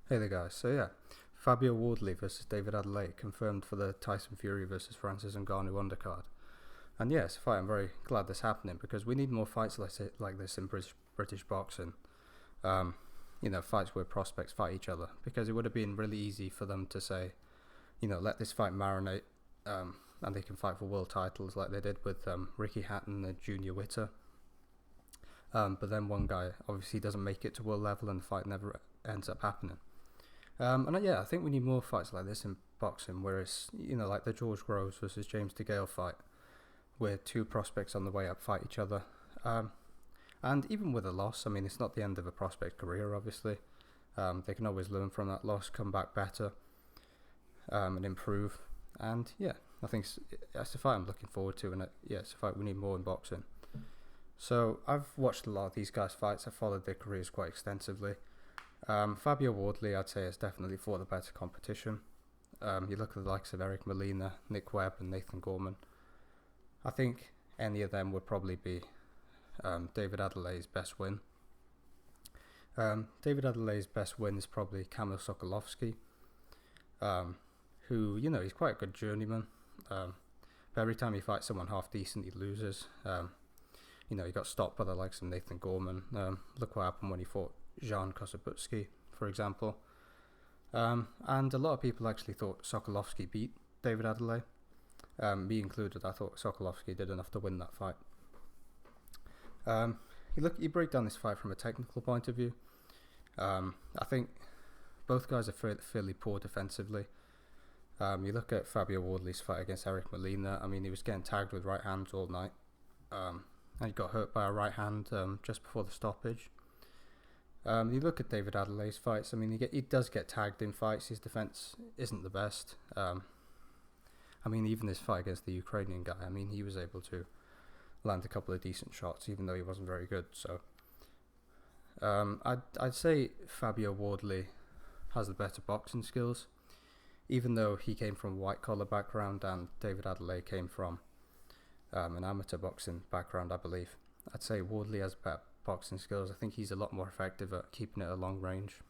Hey there, guys. Fabio Wardley versus David Adeleye confirmed for the Tyson Fury versus Francis Ngannou undercard. And yes, fight. I'm very glad this happening because we need more fights like this in British boxing. Um, fights where prospects fight each other, because it would have been really easy for them to say, let this fight marinate, and they can fight for world titles like they did with Ricky Hatton and Junior Witter. But then one guy obviously doesn't make it to world level, and the fight never ends up happening. I think we need more fights like this in boxing, where it's, like the George Groves versus James DeGale fight, where two prospects on the way up fight each other. And even with a loss, I mean, it's not the end of a prospect's career, obviously. They can always learn from that loss, come back better, and improve. And yeah, I think it's a fight I'm looking forward to, and it's a fight we need more in boxing. So I've watched a lot of these guys' fights. I've followed their careers quite extensively. Fabio Wardley, I'd say, is definitely for the better competition. You look at the likes of Eric Molina, Nick Webb, and Nathan Gorman. I think any of them would probably be David Adelaye's best win. David Adelaye's best win is probably Kamil Sokolovsky, who, he's quite a good journeyman. But every time he fights someone half decent, he loses. He got stopped by the likes of Nathan Gorman. Look what happened when he fought Jan Kosabutsky, for example. And a lot of people actually thought Sokolovsky beat David Adeleye. Me included. I thought Sokolovsky did enough to win that fight. You break down this fight from a technical point of view. I think both guys are fairly poor defensively. You look at Fabio Wardley's fight against Eric Molina. I mean, he was getting tagged with right hands all night. And he got hurt by a right hand just before the stoppage. You look at David Adelaye's fights. I mean, he does get tagged in fights. His defense isn't the best. I mean, even this fight against the Ukrainian guy, I mean, he was able to land a couple of decent shots, even though he wasn't very good. So I'd say Fabio Wardley has the better boxing skills, even though he came from a white collar background and David Adeleye came from an amateur boxing background, I believe. I'd say Wardley has better boxing skills. I think he's a lot more effective at keeping it at long range.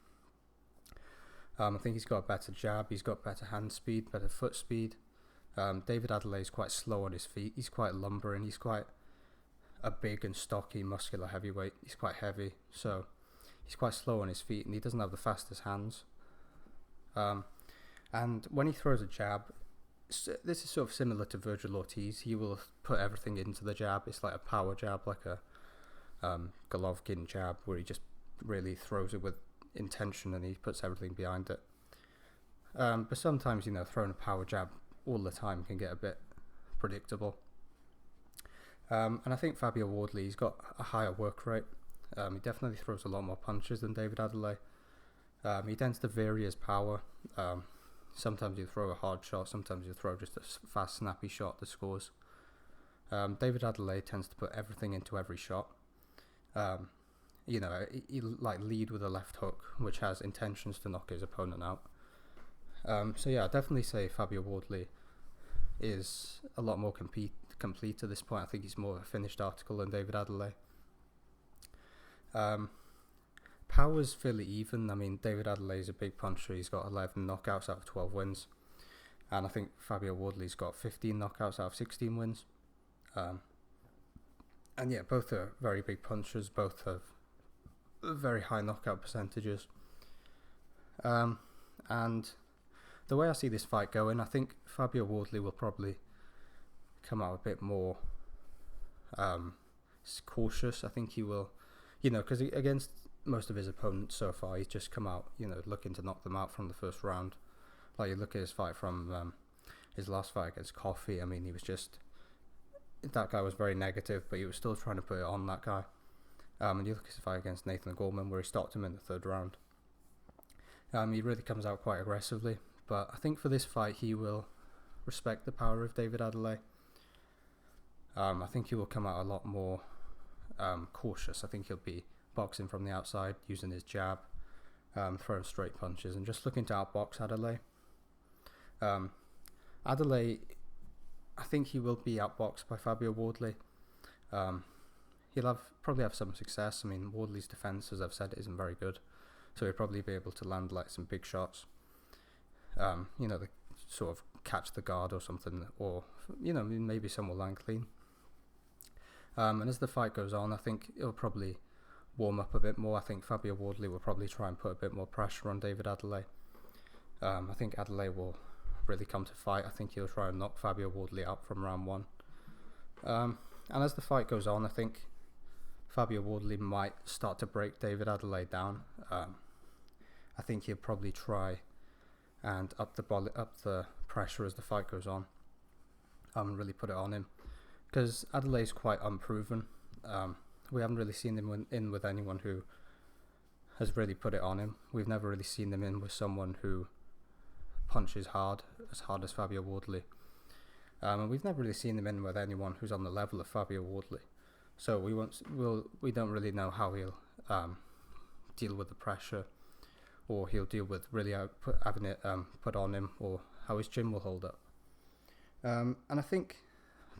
I think he's got a better jab, he's got better hand speed, better foot speed. David Adeleye is quite slow on his feet. He's quite lumbering. He's quite a big and stocky, muscular heavyweight. He's quite heavy, so he's quite slow on his feet, and he doesn't have the fastest hands. And when he throws a jab, this is sort of similar to Virgil Ortiz. He will put everything into the jab. It's like a power jab, like a Golovkin jab, where he just really throws it with intention and he puts everything behind it. But sometimes, throwing a power jab all the time can get a bit predictable. And I think Fabio Wardley's got a higher work rate. He definitely throws a lot more punches than David Adeleye. He tends to vary his power. Sometimes you throw a hard shot, sometimes you throw just a fast, snappy shot that scores. David Adeleye tends to put everything into every shot. He like lead with a left hook, which has intentions to knock his opponent out. I definitely say Fabio Wardley is a lot more complete at this point. I think he's more of a finished article than David Adeleye. Power's fairly even. I mean, David Adeleye is a big puncher. He's got 11 knockouts out of 12 wins. And I think Fabio Wardley's got 15 knockouts out of 16 wins. Both are very big punchers. Both have very high knockout percentages. And the way I see this fight going, I think Fabio Wardley will probably come out a bit more cautious. I think he will, because against most of his opponents so far, he's just come out, looking to knock them out from the first round. Like, you look at his fight from his last fight against Coffey. I mean, that guy was very negative, but he was still trying to put it on that guy. And you look at his fight against Nathan Gorman, where he stopped him in the third round. He really comes out quite aggressively, but I think for this fight he will respect the power of David Adeleye. I think he will come out a lot more cautious. I think he'll be boxing from the outside, using his jab, throwing straight punches, and just looking to outbox Adeleye. Adeleye, I think he will be outboxed by Fabio Wardley. He'll probably have some success. I mean, Wardley's defense, as I've said, isn't very good. so he'll probably be able to land like some big shots. The sort of catch the guard or something, or maybe some will land clean. And as the fight goes on, I think it'll probably warm up a bit more. I think Fabio Wardley will probably try and put a bit more pressure on David Adeleye. I think Adeleye will really come to fight. I think he'll try and knock Fabio Wardley out from round 1. And as the fight goes on, I think Fabio Wardley might start to break David Adeleye down. I think he'll probably try and up the pressure as the fight goes on, and really put it on him, because Adelaye's quite unproven. We haven't really seen him in with anyone who has really put it on him. We've never really seen him in with someone who punches as hard as Fabio Wardley. And we've never really seen him in with anyone who's on the level of Fabio Wardley. So we don't really know how he'll deal with the pressure, or he'll deal with really having it put on him, or how his chin will hold up. And I think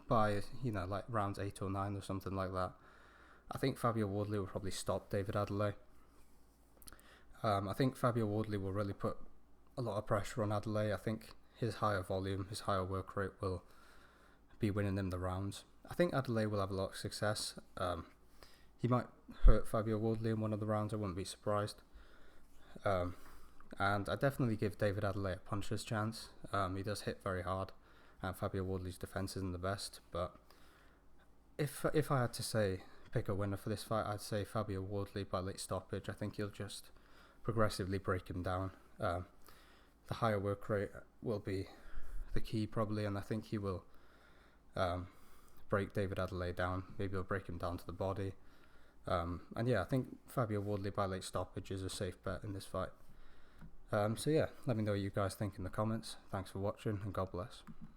by like rounds 8 or 9 or something like that, I think Fabio Wardley will probably stop David Adeleye. I think Fabio Wardley will really put a lot of pressure on Adeleye. I think his higher volume, his higher work rate will be winning him the rounds. I think Adeleye will have a lot of success. He might hurt Fabio Wardley in one of the rounds, I wouldn't be surprised. And I definitely give David Adeleye a puncher's chance. He does hit very hard, and Fabio Wardley's defense isn't the best. But if I had to pick a winner for this fight, I'd say Fabio Wardley by late stoppage. I think he'll just progressively break him down. The higher work rate will be the key probably, and I think he will break David Adeleye down. Maybe he'll break him down to the body. And yeah, I think Fabio Wardley by late stoppage is a safe bet in this fight. So yeah, let me know what you guys think in the comments. Thanks for watching, and God bless.